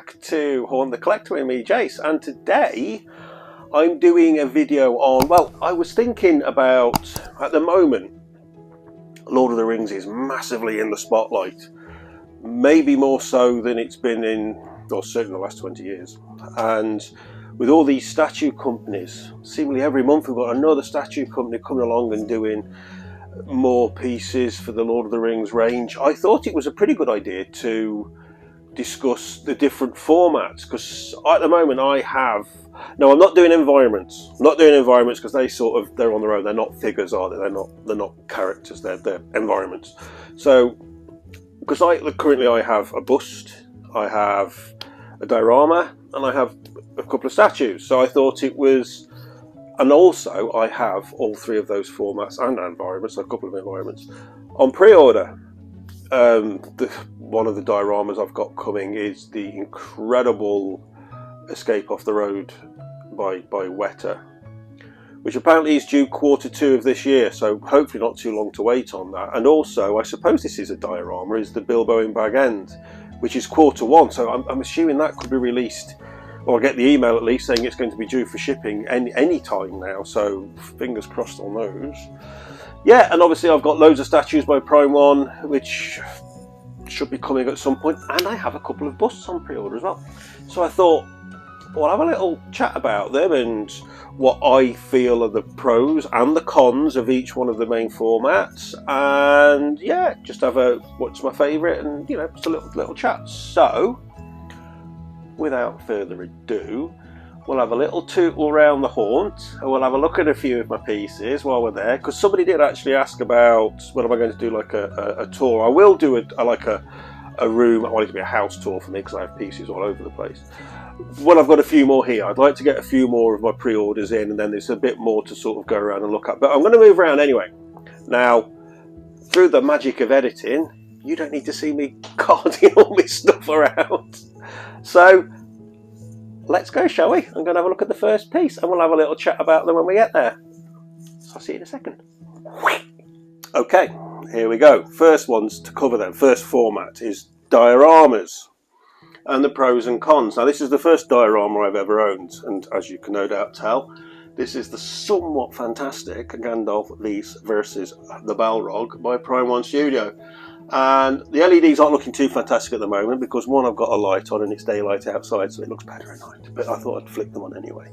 back to Horn the Collector with me, Jace, and today I'm doing a video on, well, I was thinking about, at the moment, Lord of the Rings is massively in the spotlight, maybe more so than it's been in, or certainly the last 20 years, and with all these statue companies, seemingly every month we've got another statue company coming along and doing more pieces for the Lord of the Rings range. I thought it was a pretty good idea to discuss the different formats, because at the moment I have, no, I'm not doing environments. I'm not doing environments because they're on their own. They're not figures, are they? They're not characters. They're environments. So because currently I have a bust, I have a diorama, and I have a couple of statues. So I thought it was, and also I have all three of those formats and environments, a couple of environments, on pre-order. One of the dioramas I've got coming is the incredible Escape Off the Road by Weta, which apparently is due Q2 of this year, so hopefully not too long to wait on that. And also, I suppose this is a diorama, is the Bilbo in Bag End, which is Q1, so I'm assuming that could be released, or I'll get the email at least saying it's going to be due for shipping any time now, so fingers crossed on those. Yeah, and obviously I've got loads of statues by Prime 1, which should be coming at some point, and I have a couple of busts on pre-order as well. So I thought, well, I'll have a little chat about them and what I feel are the pros and the cons of each one of the main formats, and yeah, just have a what's my favourite, and you know, just a little chat. So without further ado, we'll have a little tootle around the haunt, and we'll have a look at a few of my pieces while we're there, because somebody did actually ask about, when am I going to do like a tour. I will do a room, I want it to be a house tour for me because I have pieces all over the place. Well, I've got a few more here. I'd like to get a few more of my pre-orders in, and then there's a bit more to sort of go around and look at, but I'm going to move around anyway. Now, through the magic of editing, you don't need to see me carting all my stuff around. So let's go, shall we? I'm going to have a look at the first piece, and we'll have a little chat about them when we get there. So I'll see you in a second. Okay, here we go. First ones to cover then. First format is dioramas and the pros and cons. Now, this is the first diorama I've ever owned, and as you can no doubt tell, this is the somewhat fantastic Gandalf Lys versus the Balrog by Prime 1 Studio. And the LEDs aren't looking too fantastic at the moment because, one, I've got a light on and it's daylight outside, so it looks better at night, but I thought I'd flick them on anyway.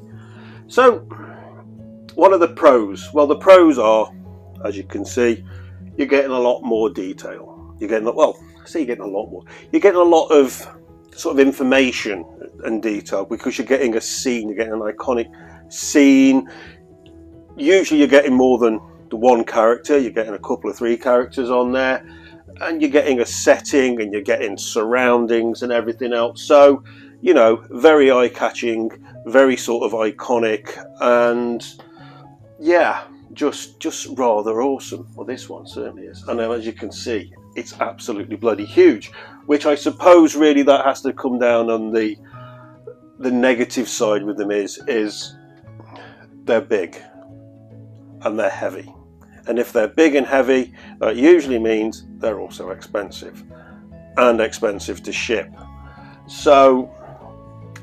So what are the pros? Well, the pros are, as you can see, you're getting a lot more detail. You're getting, well, I say you're getting a lot more. You're getting a lot of sort of information and detail because you're getting a scene, you're getting an iconic scene. Usually you're getting more than the one character, you're getting a couple of three characters on there, and you're getting a setting and you're getting surroundings and everything else. So, you know, very eye-catching, very sort of iconic, and yeah, just rather awesome. Well, this one certainly is. And as you can see, it's absolutely bloody huge, which I suppose really that has to come down on the negative side with them is they're big and they're heavy. And if they're big and heavy, that usually means they're also expensive, and expensive to ship. So,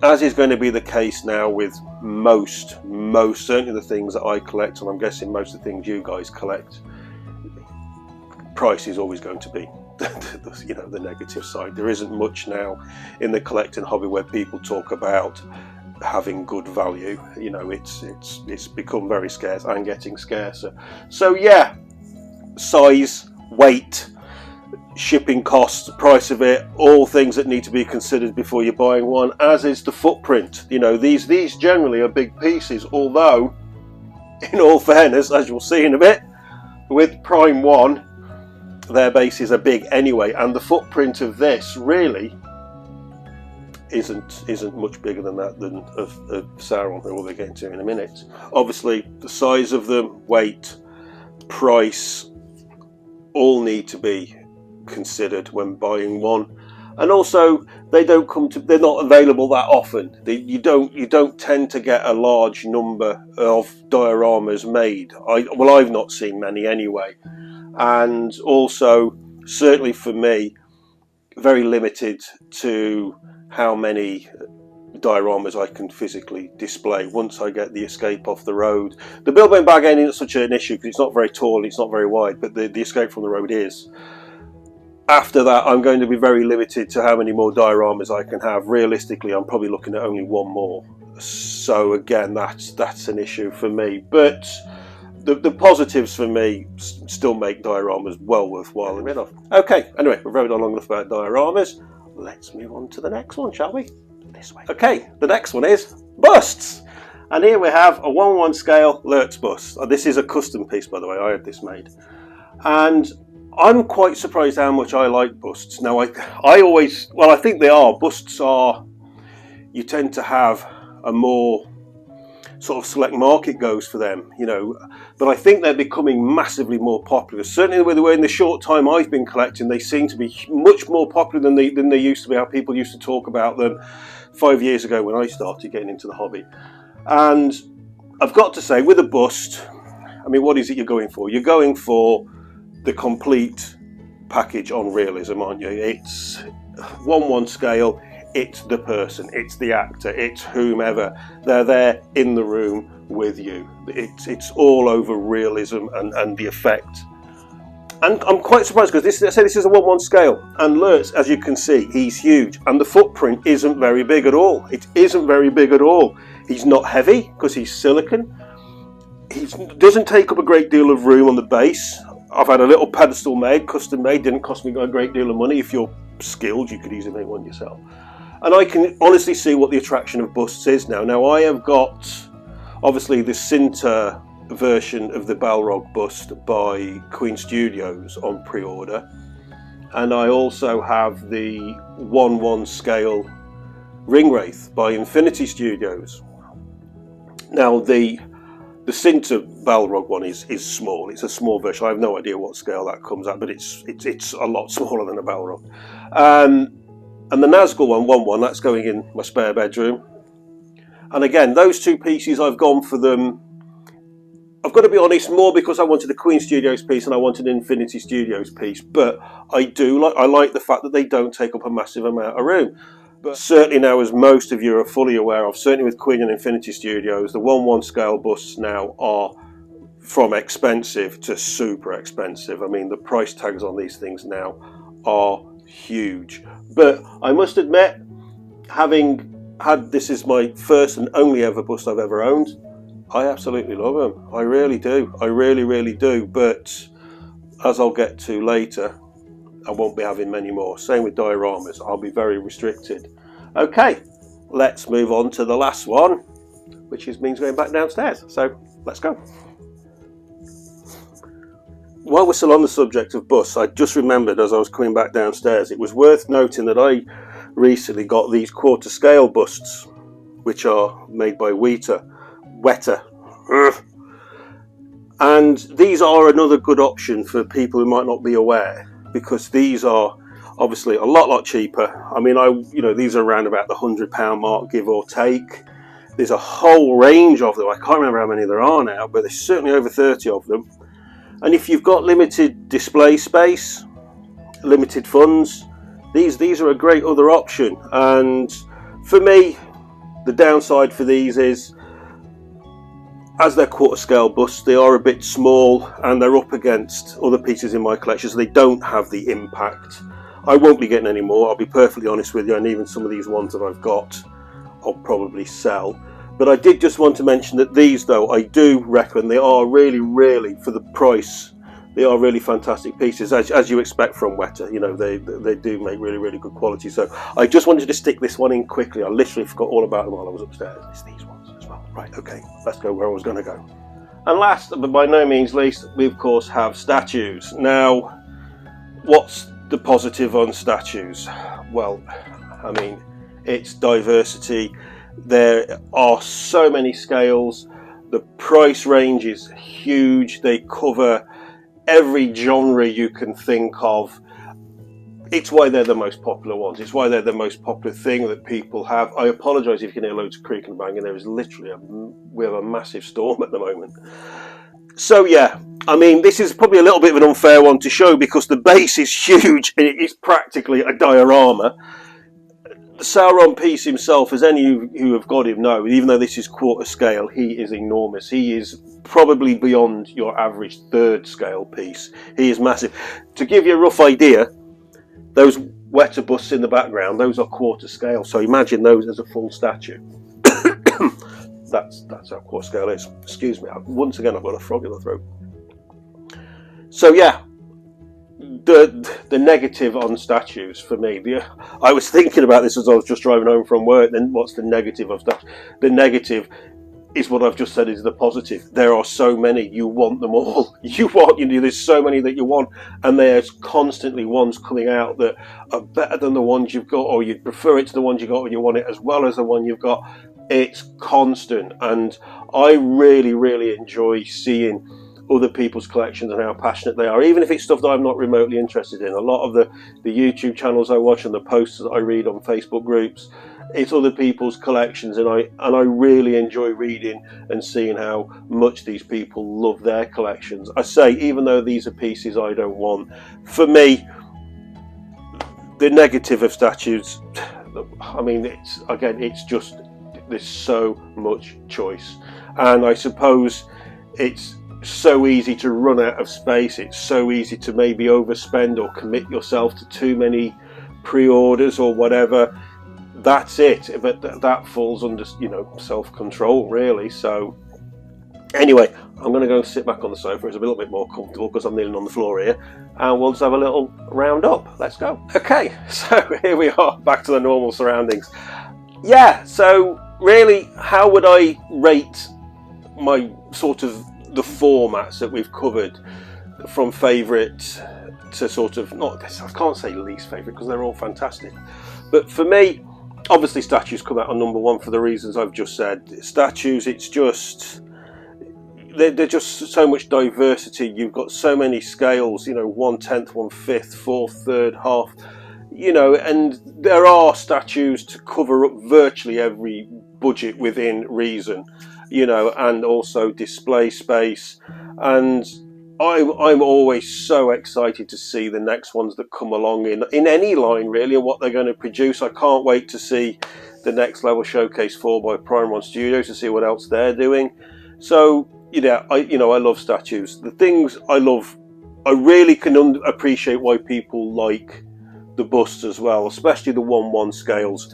as is going to be the case now with most certainly the things that I collect, and I'm guessing most of the things you guys collect, price is always going to be you know, the negative side. There isn't much now in the collecting hobby where people talk about having good value. You know, it's become very scarce and getting scarcer. So yeah, size, weight, shipping costs, price of it, all things that need to be considered before you're buying one, as is the footprint. You know, these generally are big pieces, although in all fairness, as you'll see in a bit, with Prime 1 their bases are big anyway, and the footprint of this really isn't much bigger than that of Sauron, who we'll get into in a minute. Obviously, the size of them, weight, price, all need to be considered when buying one. And also, they're not available that often. You don't tend to get a large number of dioramas made. I've not seen many anyway. And also, certainly for me, very limited to how many dioramas I can physically display once I get the escape off the road. The bilbone bag ain't such an issue because it's not very tall, it's not very wide, but the escape from the road is. After that, I'm going to be very limited to how many more dioramas I can have. Realistically, I'm probably looking at only one more. So again, that's an issue for me. But the positives for me still make dioramas well worthwhile to get rid of. Okay, anyway, we've rode on long enough about dioramas. Let's move on to the next one, shall we? This way. Okay, the next one is busts. And here we have a 1:1 scale Lurtz bust. This is a custom piece, by the way. I had this made. And I'm quite surprised how much I like busts. Now, I always, well, I think they are. Busts are, you tend to have a more sort of select market goes for them, you know. But I think they're becoming massively more popular. Certainly in the short time I've been collecting, they seem to be much more popular than they used to be, how people used to talk about them 5 years ago when I started getting into the hobby. And I've got to say, with a bust, I mean, what is it you're going for? You're going for the complete package on realism, aren't you? It's 1:1 scale, it's the person, it's the actor, it's whomever. They're there in the room with you. It's all over realism and the effect. And I'm quite surprised because this is a 1:1 scale, and Lurtz, as you can see, he's huge, and the footprint isn't very big at all. It isn't very big at all. He's not heavy because he's silicon. He doesn't take up a great deal of room on the base. I've had a little pedestal made, custom made, didn't cost me a great deal of money. If you're skilled, you could easily make one yourself. And I can honestly see what the attraction of busts is now. Now, I have got, obviously, the Sinter version of the Balrog bust by Queen Studios on pre-order. And I also have the 1:1 scale Ringwraith by Infinity Studios. Now, the Sinter Balrog one is small. It's a small version. I have no idea what scale that comes at, but it's a lot smaller than a Balrog. And the Nazgul one, 1:1, that's going in my spare bedroom. And again, those two pieces, I've gone for them. I've got to be honest, more because I wanted the Queen Studios piece and I wanted an Infinity Studios piece. But I like the fact that they don't take up a massive amount of room. But certainly now, as most of you are fully aware of, certainly with Queen and Infinity Studios, the 1:1 scale busts now are from expensive to super expensive. I mean, the price tags on these things now are huge. But I must admit, having had, this is my first and only ever bust I've ever owned, I absolutely love them. I really do. I really, really do. But as I'll get to later, I won't be having many more. Same with dioramas. I'll be very restricted. Okay, let's move on to the last one, which means going back downstairs. So let's go. While we're still on the subject of busts, I just remembered as I was coming back downstairs, it was worth noting that I recently got these quarter scale busts, which are made by Weta. And these are another good option for people who might not be aware, because these are obviously a lot cheaper. I mean, these are around about the £100 mark, give or take. There's a whole range of them. I can't remember how many there are now, but there's certainly over 30 of them. And if you've got limited display space, limited funds, these are a great other option. And for me, the downside for these is, as they're quarter scale busts, they are a bit small and they're up against other pieces in my collection, so they don't have the impact. I won't be getting any more, I'll be perfectly honest with you, and even some of these ones that I've got, I'll probably sell. But I did just want to mention that these, though, I do reckon they are really, for the price, they are really fantastic pieces, as you expect from Weta. You know, they do make really good quality. So I just wanted to stick this one in quickly. I literally forgot all about them while I was upstairs. It's these ones as well. Right, okay, let's go where I was going to go. And last, but by no means least, we of course have statues. Now, what's the positive on statues? Well, I mean, it's diversity. There are so many scales. The price range is huge. They cover every genre you can think of. It's why they're the most popular ones. It's why they're the most popular thing that people have. I apologise if you can hear loads of creaking and banging. There is literally we have a massive storm at the moment. So yeah, I mean, this is probably a little bit of an unfair one to show because the base is huge and it is practically a diorama. the Sauron piece himself, as any who have got him know, even though this is quarter scale, he is enormous. He is probably beyond your average third scale piece. He is massive. To give you a rough idea, those Weta busts in the background, those are quarter scale. So imagine those as a full statue. That's how quarter scale is. Excuse me. Once again, I've got a frog in the throat. So yeah, the negative on statues for me. I was thinking about this as I was just driving home from work. Then what's the negative of statues? The negative is what I've just said is the positive. There are so many, you want them all. There's so many that you want, and there's constantly ones coming out that are better than the ones you've got, or you'd prefer it to the ones you got, or you want it as well as the one you've got. It's constant, and I really, really enjoy seeing other people's collections and how passionate they are, even if it's stuff that I'm not remotely interested in. A lot of the YouTube channels I watch and the posts that I read on Facebook groups, it's other people's collections, and I really enjoy reading and seeing how much these people love their collections. I say, even though these are pieces I don't want, for me, the negative of statues, I mean, it's just, there's so much choice, and I suppose it's so easy to run out of space. It's so easy to maybe overspend or commit yourself to too many pre-orders or whatever. That's it, but that falls under, self-control really. So anyway, I'm going to go and sit back on the sofa. It's a little bit more comfortable because I'm kneeling on the floor here, and we'll just have a little round up. Let's go. Okay, so here we are, back to the normal surroundings. Yeah, so really, how would I rate my sort of the formats that we've covered, from favourite to sort of, not this, I can't say least favourite because they're all fantastic, but for me, obviously statues come out on number one for the reasons I've just said. Statues, it's just, they're just so much diversity. You've got so many scales, 1/10, 1/5, 1/4, 1/3, half, and there are statues to cover up virtually every budget within reason, and also display space. And I'm always so excited to see the next ones that come along in any line really, and what they're going to produce. I can't wait to see the next level showcase 4 by Prime Studios to see what else they're doing. So I love statues. The things I love, I really can appreciate why people like the busts as well, especially the 1/1 scales.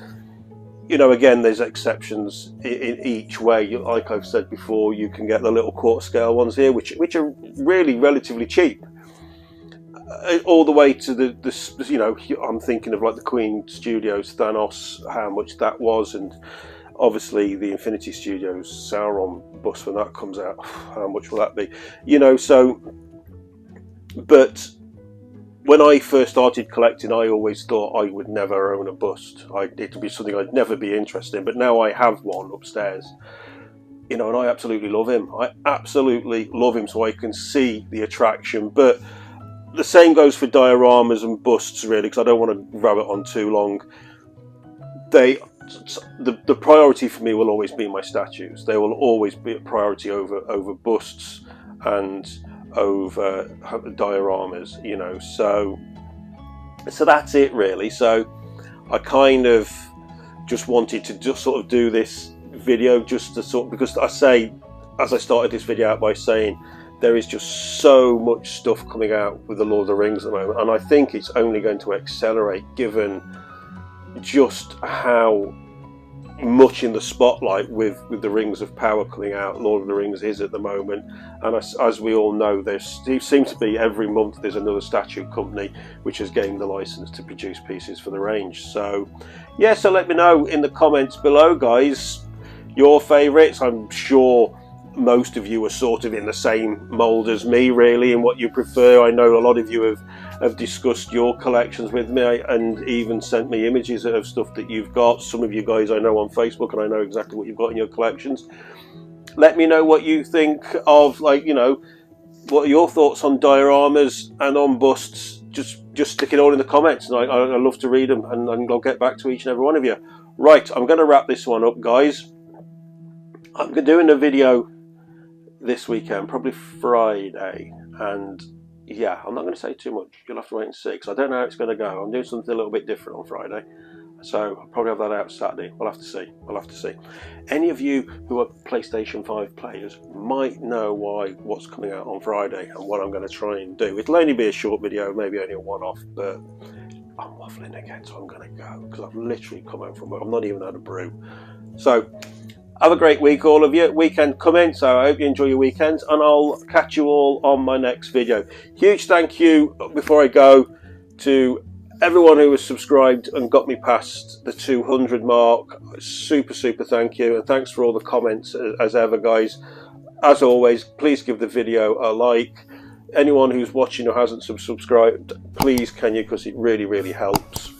Again, there's exceptions in each way. Like I've said before, you can get the little quarter scale ones here, which are really relatively cheap, all the way to the I'm thinking of like the Queen Studios Thanos, how much that was, and obviously the Infinity Studios Sauron bust when that comes out, how much will that be? But when I first started collecting, I always thought I would never own a bust. It would be something I'd never be interested in, but now I have one upstairs, and I absolutely love him. So I can see the attraction. But the same goes for dioramas and busts really, because I don't want to rabbit on too long. The priority for me will always be my statues. They will always be a priority over busts and over dioramas, so that's it really. So I kind of just wanted to just sort of do this video just to because I say, as I started this video out by saying, there is just so much stuff coming out with the Lord of the Rings at the moment, and I think it's only going to accelerate given just how much in the spotlight with the Rings of Power coming out. Lord of the Rings is at the moment, and as we all know, there seems to be every month there's another statue company which has gained the license to produce pieces for the range. So yeah, so let me know in the comments below, guys, your favourites. I'm sure most of you are sort of in the same mould as me really, in what you prefer. I know a lot of you have discussed your collections with me and even sent me images of stuff that you've got. Some of you guys I know on Facebook, and I know exactly what you've got in your collections. Let me know what you think of, what are your thoughts on dioramas and on busts. Just stick it all in the comments, and I love to read them, and I'll get back to each and every one of you. Right, I'm going to wrap this one up, guys. I'm doing a video this weekend, probably Friday, and yeah, I'm not going to say too much. You'll have to wait and see, because I don't know how it's going to go. I'm doing something a little bit different on Friday, So I'll probably have that out Saturday. We'll have to see. We'll have to see. Any of you who are PlayStation 5 players might know what's coming out on Friday and what I'm going to try and do. It'll only be a short video, maybe only a one-off, but I'm waffling again, so I'm going to go because I've literally come home from work. I'm not even had a brew. So have a great week, all of you. Weekend coming, so I hope you enjoy your weekends, and I'll catch you all on my next video. Huge thank you before I go to everyone who was subscribed and got me past the 200 mark. Super thank you, and thanks for all the comments as ever, guys. As always, please give the video a like. Anyone who's watching who hasn't subscribed, please can you, because it really helps.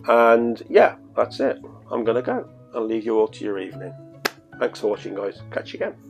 And yeah, that's it. I'm gonna go. I'll leave you all to your evening. Thanks for watching, guys. Catch you again.